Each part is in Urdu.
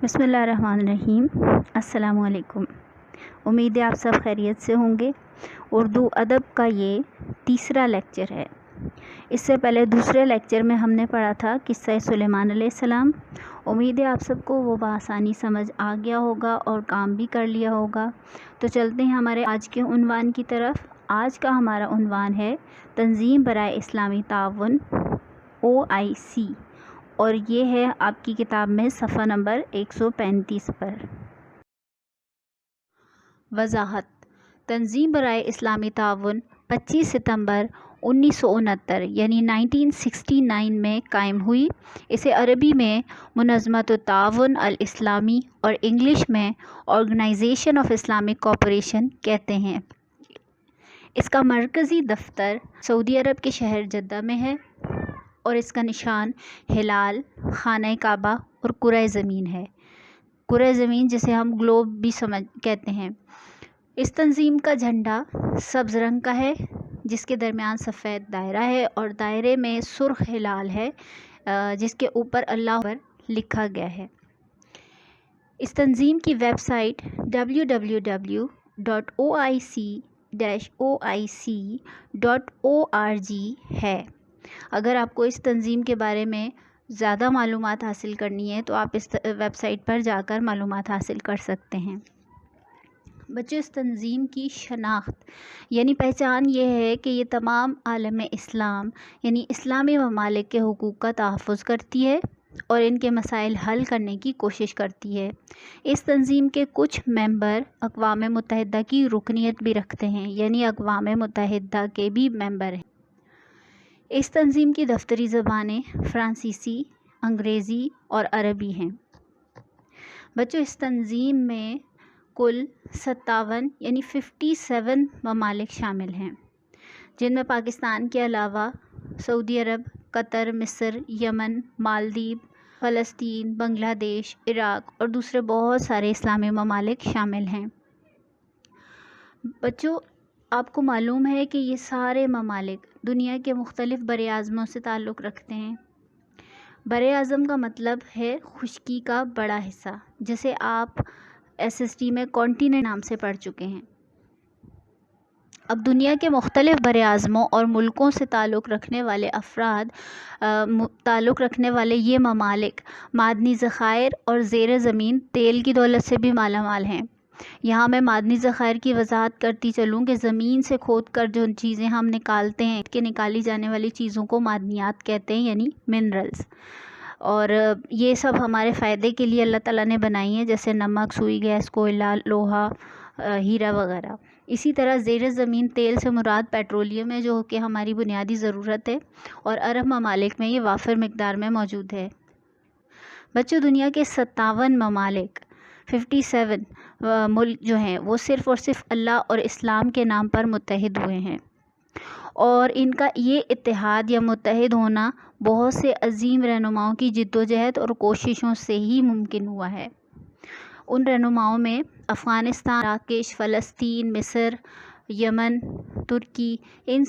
بسم اللہ الرحمن الرحیم۔ السلام علیکم۔ امید ہے آپ سب خیریت سے ہوں گے۔ اردو ادب کا یہ تیسرا لیکچر ہے۔ اس سے پہلے دوسرے لیکچر میں ہم نے پڑھا تھا قصہ سلیمان علیہ السلام۔ امید ہے آپ سب کو وہ بآسانی سمجھ آ گیا ہوگا اور کام بھی کر لیا ہوگا۔ تو چلتے ہیں ہمارے آج کے عنوان کی طرف۔ آج کا ہمارا عنوان ہے تنظیم برائے اسلامی تعاون OIC، اور یہ ہے آپ کی کتاب میں صفحہ نمبر 135 پر۔ وضاحت: تنظیم برائے اسلامی تعاون 25 ستمبر 1969 یعنی 1969 میں قائم ہوئی۔ اسے عربی میں منظمۃ التعاون الاسلامی اور انگلش میں آرگنائزیشن آف اسلامک کوآپریشن کہتے ہیں۔ اس کا مرکزی دفتر سعودی عرب کے شہر جدہ میں ہے اور اس کا نشان ہلال، خانہ کعبہ اور کرۂ زمین ہے۔ کرۂ زمین جسے ہم گلوب بھی کہتے ہیں۔ اس تنظیم کا جھنڈا سبز رنگ کا ہے جس کے درمیان سفید دائرہ ہے اور دائرے میں سرخ ہلال ہے جس کے اوپر اللہ پر لکھا گیا ہے۔ اس تنظیم کی ویب سائٹ www.oic-oic.org ہے۔ اگر آپ کو اس تنظیم کے بارے میں زیادہ معلومات حاصل کرنی ہے تو آپ اس ویب سائٹ پر جا کر معلومات حاصل کر سکتے ہیں۔ بچوں، اس تنظیم کی شناخت یعنی پہچان یہ ہے کہ یہ تمام عالم اسلام یعنی اسلامی ممالک کے حقوق کا تحفظ کرتی ہے اور ان کے مسائل حل کرنے کی کوشش کرتی ہے۔ اس تنظیم کے کچھ ممبر اقوام متحدہ کی رکنیت بھی رکھتے ہیں، یعنی اقوام متحدہ کے بھی ممبر ہیں۔ اس تنظیم کی دفتری زبانیں فرانسیسی، انگریزی اور عربی ہیں۔ بچوں، اس تنظیم میں کل 57 یعنی 57 ممالک شامل ہیں، جن میں پاکستان کے علاوہ سعودی عرب، قطر، مصر، یمن، مالدیپ، فلسطین، بنگلہ دیش، عراق اور دوسرے بہت سارے اسلامی ممالک شامل ہیں۔ بچوں، آپ کو معلوم ہے کہ یہ سارے ممالک دنیا کے مختلف براعظموں سے تعلق رکھتے ہیں۔ براعظم کا مطلب ہے خشکی کا بڑا حصہ، جسے آپ SST میں کانٹیننٹ نام سے پڑھ چکے ہیں۔ اب دنیا کے مختلف براعظموں اور ملکوں سے تعلق رکھنے والے یہ ممالک معدنی ذخائر اور زیر زمین تیل کی دولت سے بھی مالا مال ہیں۔ یہاں میں معدنی ذخائر کی وضاحت کرتی چلوں کہ زمین سے کھود کر جو چیزیں ہم نکالتے ہیں کہ نکالی جانے والی چیزوں کو معدنیات کہتے ہیں، یعنی منرلز، اور یہ سب ہمارے فائدے کے لیے اللہ تعالیٰ نے بنائی ہیں، جیسے نمک، سوئی گیس، کوئلہ، لوہا، ہیرا وغیرہ۔ اسی طرح زیر زمین تیل سے مراد پیٹرولیم ہے، جو کہ ہماری بنیادی ضرورت ہے اور عرب ممالک میں یہ وافر مقدار میں موجود ہے۔ بچوں، دنیا کے 57 ممالک 57 ملک جو ہیں وہ صرف اور صرف اللہ اور اسلام کے نام پر متحد ہوئے ہیں، اور ان کا یہ اتحاد یا متحد ہونا بہت سے عظیم رہنماؤں کی جدوجہد اور کوششوں سے ہی ممکن ہوا ہے۔ ان رہنماؤں میں افغانستان، مراکش، فلسطین، مصر، یمن، ترکی، ان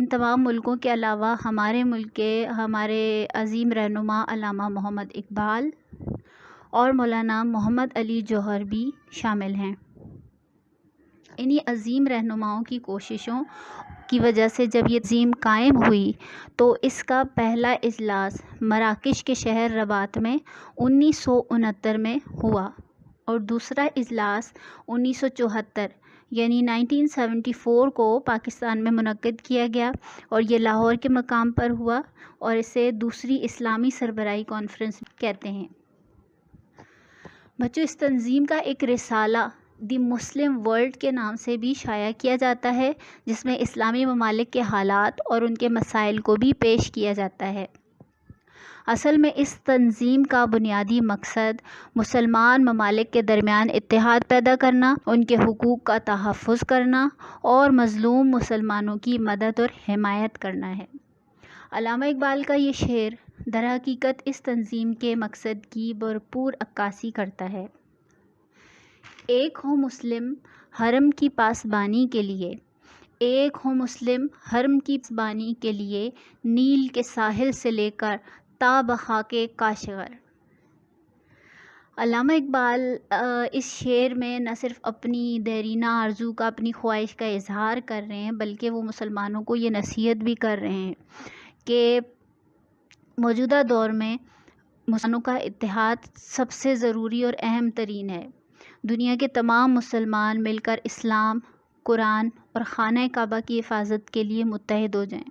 تمام ملکوں کے علاوہ ہمارے ملک کے ہمارے عظیم رہنما علامہ محمد اقبال اور مولانا محمد علی جوہر بھی شامل ہیں۔ انہی عظیم رہنماؤں کی کوششوں کی وجہ سے جب یہ تنظیم قائم ہوئی تو اس کا پہلا اجلاس مراکش کے شہر رباط میں 1969 میں ہوا اور دوسرا اجلاس 1974 یعنی 1974 کو پاکستان میں منعقد کیا گیا اور یہ لاہور کے مقام پر ہوا اور اسے دوسری اسلامی سربراہی کانفرنس کہتے ہیں۔ بچوں، اس تنظیم کا ایک رسالہ دی مسلم ورلڈ کے نام سے بھی شائع کیا جاتا ہے، جس میں اسلامی ممالک کے حالات اور ان کے مسائل کو بھی پیش کیا جاتا ہے۔ اصل میں اس تنظیم کا بنیادی مقصد مسلمان ممالک کے درمیان اتحاد پیدا کرنا، ان کے حقوق کا تحفظ کرنا اور مظلوم مسلمانوں کی مدد اور حمایت کرنا ہے۔ علامہ اقبال کا یہ شعر در حقیقت اس تنظیم کے مقصد کی بھرپور عکاسی کرتا ہے۔ ایک ہو مسلم حرم کی پاسبانی کے لیے، ایک ہو مسلم حرم کی پاسبانی کے لیے، نیل کے ساحل سے لے کر تا بخاک کاشغر۔ علامہ اقبال اس شعر میں نہ صرف اپنی دیرینہ آرزو کا، اپنی خواہش کا اظہار کر رہے ہیں، بلکہ وہ مسلمانوں کو یہ نصیحت بھی کر رہے ہیں کہ موجودہ دور میں مسلمانوں کا اتحاد سب سے ضروری اور اہم ترین ہے۔ دنیا کے تمام مسلمان مل کر اسلام، قرآن اور خانہ کعبہ کی حفاظت کے لیے متحد ہو جائیں،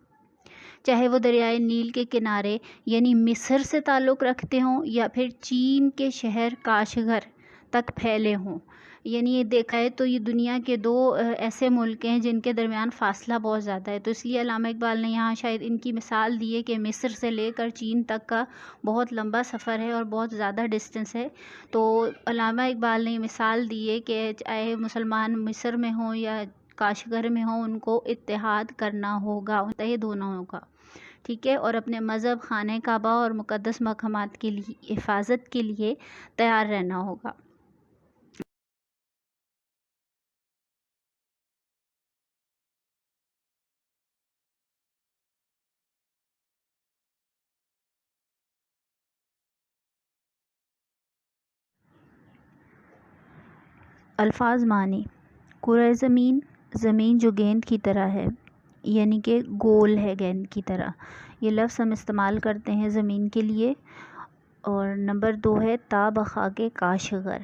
چاہے وہ دریائے نیل کے کنارے یعنی مصر سے تعلق رکھتے ہوں یا پھر چین کے شہر کاشغر تک پھیلے ہوں۔ یعنی یہ دیکھا ہے تو یہ دنیا کے دو ایسے ملک ہیں جن کے درمیان فاصلہ بہت زیادہ ہے، تو اس لیے علامہ اقبال نے یہاں شاید ان کی مثال دی ہے کہ مصر سے لے کر چین تک کا بہت لمبا سفر ہے اور بہت زیادہ ڈسٹنس ہے۔ تو علامہ اقبال نے یہ مثال دی ہے کہ چاہے مسلمان مصر میں ہوں یا کاشغر میں ہوں، ان کو اتحاد کرنا ہوگا، متحد ہونا ہوگا، ٹھیک ہے، اور اپنے مذہب، خانہ کعبہ اور مقدس مقامات کی حفاظت کے لیے تیار رہنا ہوگا۔ الفاظ معنی: کرۂ زمین، زمین جو گیند کی طرح ہے، یعنی کہ گول ہے گیند کی طرح، یہ لفظ ہم استعمال کرتے ہیں زمین کے لیے۔ اور نمبر 2 ہے تا بخاک کاشغر۔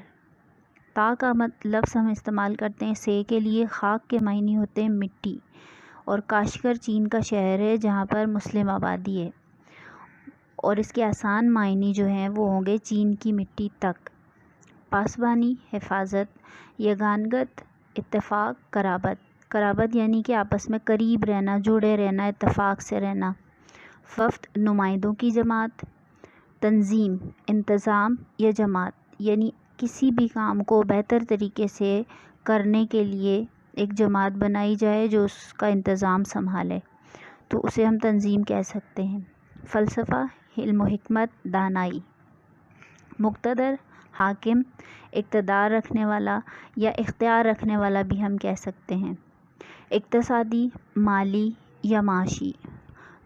تا کا لفظ ہم استعمال کرتے ہیں سے کے لیے، خاک کے معنی ہوتے ہیں مٹی، اور کاشغر چین کا شہر ہے جہاں پر مسلم آبادی ہے، اور اس کے آسان معنی جو ہیں وہ ہوں گے چین کی مٹی تک۔ پاسبانی، حفاظت، یگانگت، اتفاق، قرابت۔ قرابت یعنی کہ آپس میں قریب رہنا، جڑے رہنا، اتفاق سے رہنا۔ وفد، نمائندوں کی جماعت۔ تنظیم، انتظام یا جماعت، یعنی کسی بھی کام کو بہتر طریقے سے کرنے کے لیے ایک جماعت بنائی جائے جو اس کا انتظام سنبھالے، تو اسے ہم تنظیم کہہ سکتے ہیں۔ فلسفہ، علم و حکمت، دانائی۔ مقتدر، حاکم، اقتدار رکھنے والا یا اختیار رکھنے والا بھی ہم کہہ سکتے ہیں۔ اقتصادی، مالی یا معاشی۔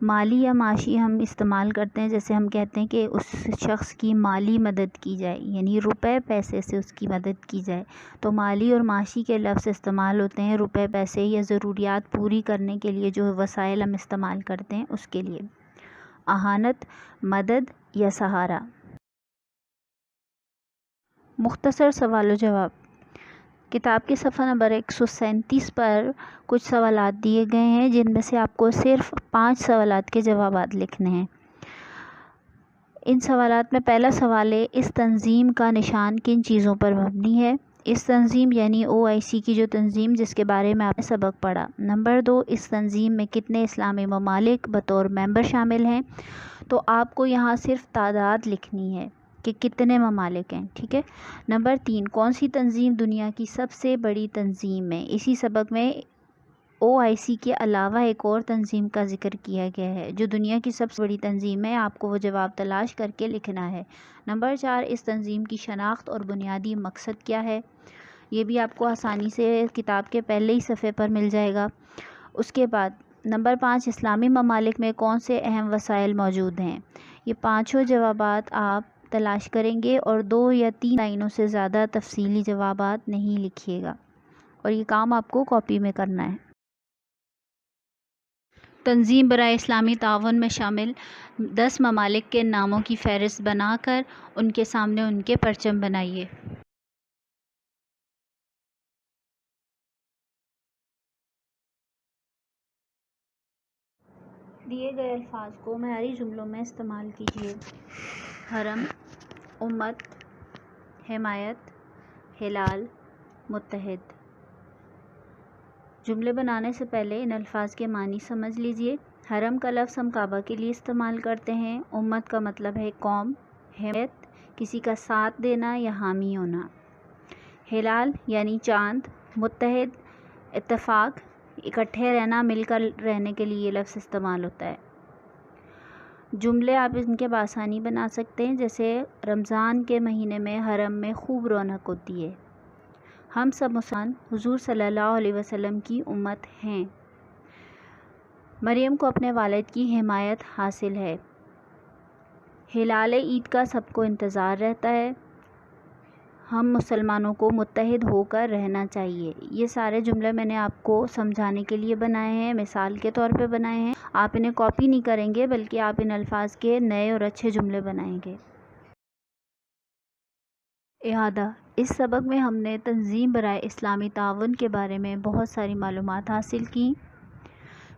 مالی یا معاشی ہم استعمال کرتے ہیں جیسے ہم کہتے ہیں کہ اس شخص کی مالی مدد کی جائے، یعنی روپے پیسے سے اس کی مدد کی جائے، تو مالی اور معاشی کے لفظ استعمال ہوتے ہیں روپے پیسے یا ضروریات پوری کرنے کے لیے جو وسائل ہم استعمال کرتے ہیں اس کے لیے۔ اہانت، مدد یا سہارا۔ مختصر سوال و جواب۔ کتاب کے صفحہ نمبر 137 پر کچھ سوالات دیے گئے ہیں جن میں سے آپ کو صرف 5 سوالات کے جوابات لکھنے ہیں۔ ان سوالات میں پہلا سوال ہے، اس تنظیم کا نشان کن چیزوں پر مبنی ہے؟ اس تنظیم یعنی OIC کی جو تنظیم جس کے بارے میں آپ نے سبق پڑھا۔ نمبر 2، اس تنظیم میں کتنے اسلامی ممالک بطور ممبر شامل ہیں؟ تو آپ کو یہاں صرف تعداد لکھنی ہے کہ کتنے ممالک ہیں، ٹھیک ہے۔ نمبر 3، کون سی تنظیم دنیا کی سب سے بڑی تنظیم ہے؟ اسی سبق میں OIC کے علاوہ ایک اور تنظیم کا ذکر کیا گیا ہے جو دنیا کی سب سے بڑی تنظیم ہے، آپ کو وہ جواب تلاش کر کے لکھنا ہے۔ نمبر 4، اس تنظیم کی شناخت اور بنیادی مقصد کیا ہے؟ یہ بھی آپ کو آسانی سے کتاب کے پہلے ہی صفحے پر مل جائے گا۔ اس کے بعد نمبر 5، اسلامی ممالک میں کون سے اہم وسائل موجود ہیں؟ یہ پانچوں جوابات آپ تلاش کریں گے اور 2 یا 3 لائنوں سے زیادہ تفصیلی جوابات نہیں لکھیے گا، اور یہ کام آپ کو کاپی میں کرنا ہے۔ تنظیم برائے اسلامی تعاون میں شامل 10 ممالک کے ناموں کی فہرست بنا کر ان کے سامنے ان کے پرچم بنائیے۔ دیے گئے الفاظ کو معیاری جملوں میں استعمال کیجیے۔ حرم، امت، حمایت، ہلال، متحد۔ جملے بنانے سے پہلے ان الفاظ کے معنی سمجھ لیجیے۔ حرم کا لفظ ہم کعبہ کے لیے استعمال کرتے ہیں۔ امت کا مطلب ہے قوم۔ حمایت، کسی کا ساتھ دینا یا حامی ہونا۔ ہلال یعنی چاند۔ متحد، اتفاق، اکٹھے رہنا، مل کر رہنے کے لیے یہ لفظ استعمال ہوتا ہے۔ جملے آپ ان کے بآسانی بنا سکتے ہیں، جیسے رمضان کے مہینے میں حرم میں خوب رونق ہوتی ہے۔ ہم سب مسلمان حضور صلی اللہ علیہ وسلم کی امت ہیں۔ مریم کو اپنے والد کی حمایت حاصل ہے۔ ہلال عید کا سب کو انتظار رہتا ہے۔ ہم مسلمانوں کو متحد ہو کر رہنا چاہیے۔ یہ سارے جملے میں نے آپ کو سمجھانے کے لیے بنائے ہیں، مثال کے طور پہ بنائے ہیں۔ آپ انہیں کاپی نہیں کریں گے بلکہ آپ ان الفاظ کے نئے اور اچھے جملے بنائیں گے۔ اعادہ: اس سبق میں ہم نے تنظیم برائے اسلامی تعاون کے بارے میں بہت ساری معلومات حاصل کیں،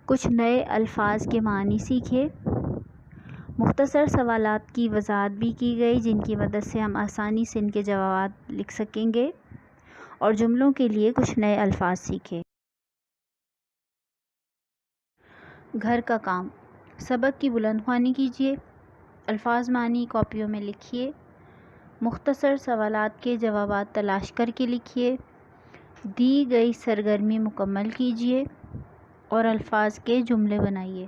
کچھ نئے الفاظ کے معنی سیکھے، مختصر سوالات کی وضاحت بھی کی گئی جن کی مدد سے ہم آسانی سے ان کے جوابات لکھ سکیں گے، اور جملوں کے لیے کچھ نئے الفاظ سیکھے۔ گھر کا کام: سبق کی بلند خوانی کیجیے، الفاظ معنی کاپیوں میں لکھیے، مختصر سوالات کے جوابات تلاش کر کے لکھیے، دی گئی سرگرمی مکمل کیجیے اور الفاظ کے جملے بنائیے۔